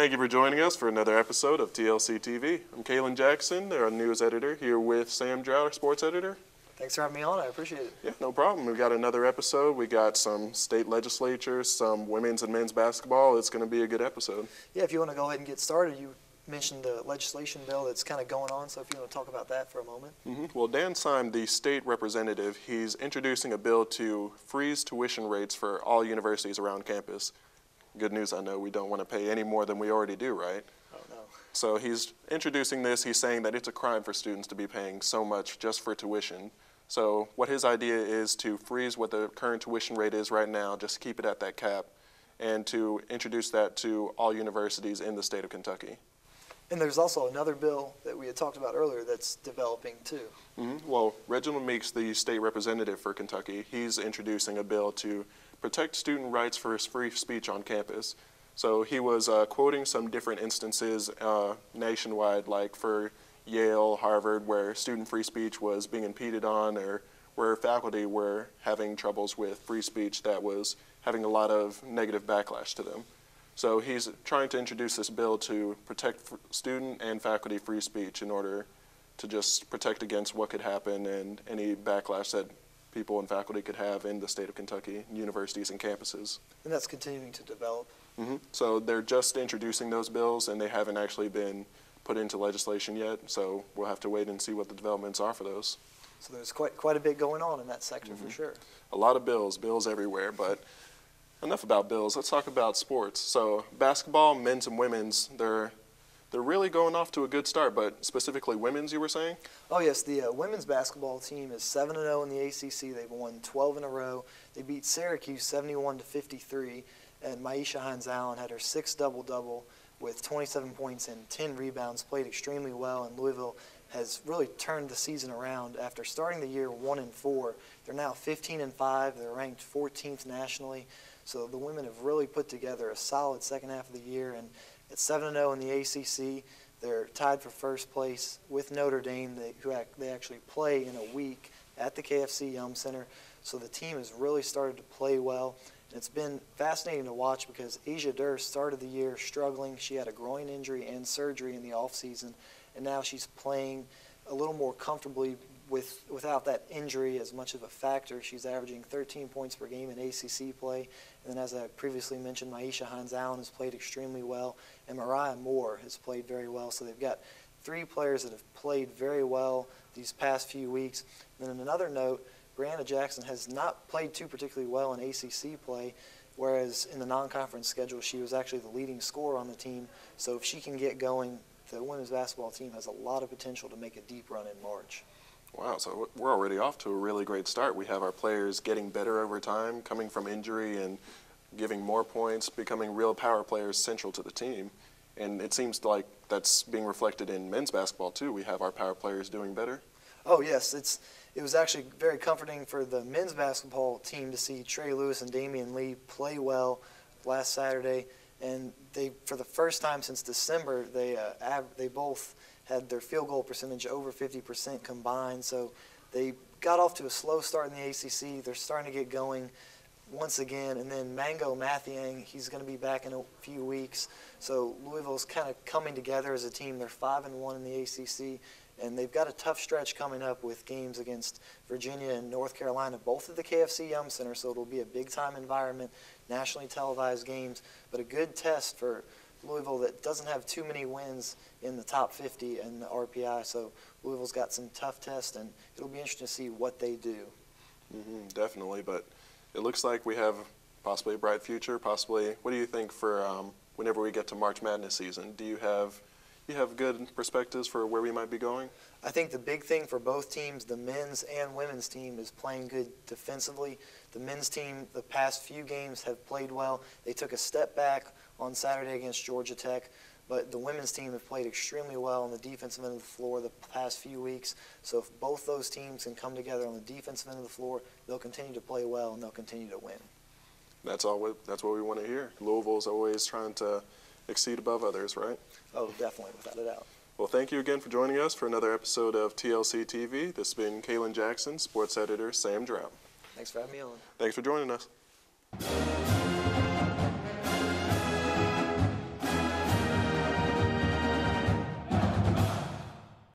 Thank you for joining us for another episode of TLC TV. I'm Kyeland Jackson, our news editor, here with Sam Draut, our sports editor. Thanks for having me on. I appreciate it. Yeah, no problem. We've got another episode. We got some state legislatures, some women's and men's basketball. It's going to be a good episode. Yeah, if you want to go ahead and get started, you mentioned the legislation bill that's kind of going on, so if you want to talk about that for a moment. Well, Dan Syme, the state representative, he's introducing a bill to freeze tuition rates for all universities around campus. Good news, I know we don't want to pay any more than we already do, right? Oh, no. So he's introducing this. He's saying that it's a crime for students to be paying so much just for tuition. So what his idea is to freeze what the current tuition rate is right now, just keep it at that cap, and to introduce that to all universities in the state of Kentucky. And there's also another bill that we had talked about earlier that's developing too. Well, Reginald Meeks, the state representative for Kentucky, he's introducing a bill to protect student rights for free speech on campus. So he was quoting some different instances nationwide, like for Yale, Harvard, where student free speech was being impeded on, or where faculty were having troubles with free speech that was having a lot of negative backlash to them. So he's trying to introduce this bill to protect student and faculty free speech in order to just protect against what could happen and any backlash that people and faculty could have in the state of Kentucky, universities and campuses. And that's continuing to develop. So they're just introducing those bills, and they haven't actually been put into legislation yet, so we'll have to wait and see what the developments are for those. So there's quite a bit going on in that sector for sure. A lot of bills everywhere, but enough about bills. Let's talk about sports. So basketball, men's and women's, they're really going off to a good start, but specifically women's, you were saying? Oh yes, the women's basketball team is 7-0 in the ACC. They've won 12 in a row. They beat Syracuse 71-53, and Maisha Hines-Allen had her sixth double-double with 27 points and 10 rebounds, played extremely well, and Louisville has really turned the season around. After starting the year 1-4, they're now 15-5. They're ranked 14th nationally. So the women have really put together a solid second half of the year, and at 7-0 in the ACC, they're tied for first place with Notre Dame. They actually play in a week at the KFC Yum Center. So the team has really started to play well. And it's been fascinating to watch because Asia Durst started the year struggling. She had a groin injury and surgery in the offseason, and now she's playing a little more comfortably without that injury as much of a factor. She's averaging 13 points per game in ACC play. And then as I previously mentioned, Maisha Hines-Allen has played extremely well, and Mariah Moore has played very well. So they've got three players that have played very well these past few weeks. And then on another note, Brianna Jackson has not played too particularly well in ACC play, whereas in the non-conference schedule, she was actually the leading scorer on the team. So if she can get going, the women's basketball team has a lot of potential to make a deep run in March. Wow, so we're already off to a really great start. We have our players getting better over time, coming from injury and giving more points, becoming real power players central to the team. And it seems like that's being reflected in men's basketball too. We have our power players doing better. Oh yes, it was actually very comforting for the men's basketball team to see Trey Lewis and Damian Lee play well last Saturday. And they, for the first time since December, they both had their field goal percentage over 50% combined. So they got off to a slow start in the ACC. They're starting to get going once again. And then Mango Mathiang, he's going to be back in a few weeks. So Louisville's kind of coming together as a team. They're 5-1 in the ACC. And they've got a tough stretch coming up with games against Virginia and North Carolina, both at the KFC Yum Center, so it'll be a big-time environment, nationally televised games, but a good test for Louisville that doesn't have too many wins in the top 50 in the RPI, so Louisville's got some tough tests, and it'll be interesting to see what they do. Definitely, but it looks like we have possibly a bright future, possibly. What do you think for whenever we get to March Madness season? Do you have good perspectives for where we might be going? I think the big thing for both teams, the men's and women's team, is playing good defensively. The men's team, the past few games, have played well. They took a step back on Saturday against Georgia Tech, but the women's team have played extremely well on the defensive end of the floor the past few weeks. So if both those teams can come together on the defensive end of the floor, they'll continue to play well and they'll continue to win. That's what we want to hear. Louisville's always trying to exceed above others, right? Oh, definitely, without a doubt. Well, thank you again for joining us for another episode of TLC TV. This has been Kyeland Jackson, sports editor Sam Draut. Thanks for having me on. Thanks for joining us.